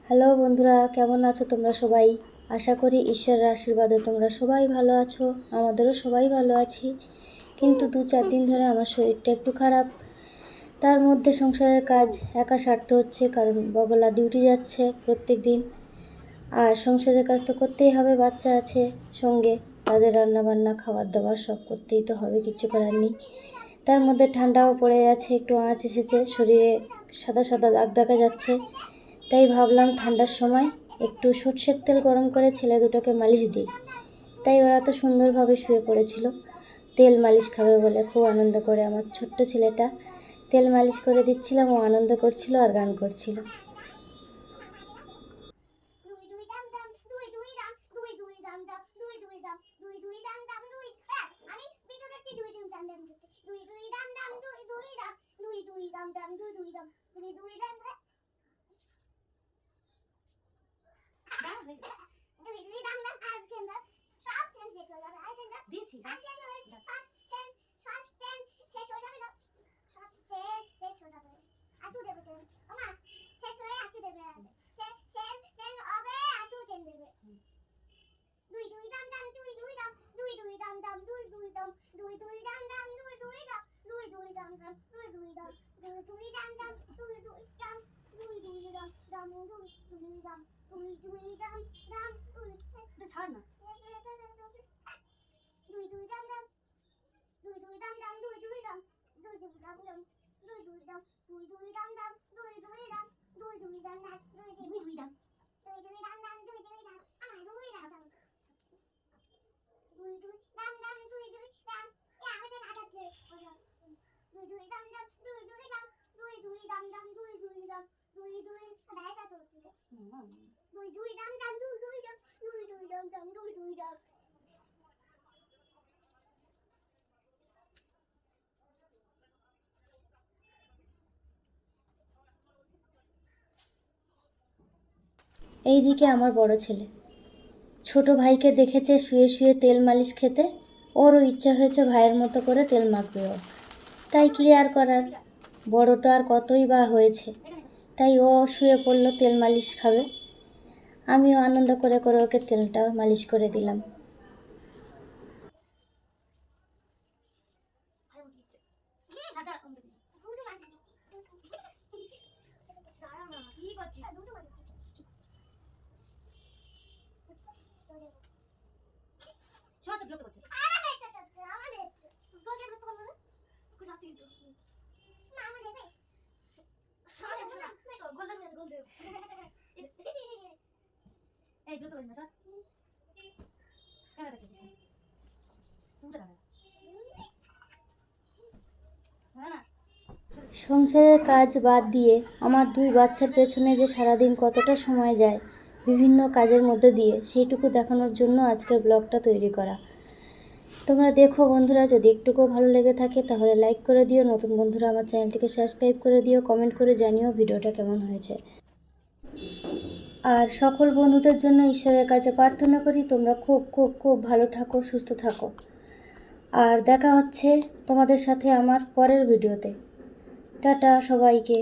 Hello বন্ধুরা, কেমন আছো তোমরা সবাই? আশা করি ঈশ্বরের আশীর্বাদে তোমরা সবাই ভালো আছো। আমাদেরও সবাই ভালো আছি, কিন্তু 2-4 দিন ধরে আমার শরীরটা একটু খারাপ। তার মধ্যে সংসারের কাজ একা সারতে হচ্ছে, কারণ বগলা ডিউটি যাচ্ছে প্রত্যেক দিন। আর সংসারের কাজ তো করতেই হবে, বাচ্চা আছে সঙ্গে, তাদের রান্নাবান্না খাবার দাবার সব করতেই তো হবে, কিছু করার নেই। তার মধ্যে ঠান্ডাও পড়ে যাচ্ছে, একটু আঁচ এসেছে, শরীরে সাদা সাদা দাগ দেখা যাচ্ছে। তাই ভাবলাম ঠান্ডার সময় একটু সর্ষের তেল গরম করে ছেলে দুটোকে মালিশ দিই। তাই ওরা তো সুন্দরভাবে শুয়ে পড়েছিল, তেল মালিশ খাবে বলে খুব আনন্দ করে আমার ছোট্ট ছেলেটা তেল মালিশ করে দিচ্ছিলাম, ও আনন্দ করছিল আর গান করছিল। এইদিকে আমার বড় ছেলে ছোট ভাইকে দেখেছে শুয়ে শুয়ে তেল মালিশ খেতে, ওরও ইচ্ছা হয়েছে ভাইয়ের মতো করে তেল মাখবে ও। তাই কি আর করার, বড় তো আর কতই বা হয়েছে, তাই ও শুয়ে পড়লো তেল মালিশ খাবে। আমিও আনন্দ করে করে ওকে তেলটা মালিশ করে দিলাম। সংসারের কাজ বাদ দিয়ে আমার 2 বাচ্চার পেছনে যে সারাদিন কতটা সময় যায় বিভিন্ন কাজের মধ্যে দিয়ে, সেইটুকু দেখানোর জন্য আজকের ব্লগটা তৈরি করা। তোমরা দেখো বন্ধুরা, যদি একটুকুও ভালো লেগে থাকে তাহলে লাইক করে দিও, নতুন বন্ধুরা আমার চ্যানেলটিকে সাবস্ক্রাইব করে দিও, কমেন্ট করে জানিও ভিডিওটা কেমন হয়েছে। আর সকল বন্ধুদের জন্য ঈশ্বরের কাছে প্রার্থনা করি তোমরা খুব খুব খুব ভালো থাকো, সুস্থ থাকো। আর দেখা হচ্ছে তোমাদের সাথে আমার পরের ভিডিওতে। টাটা সবাইকে।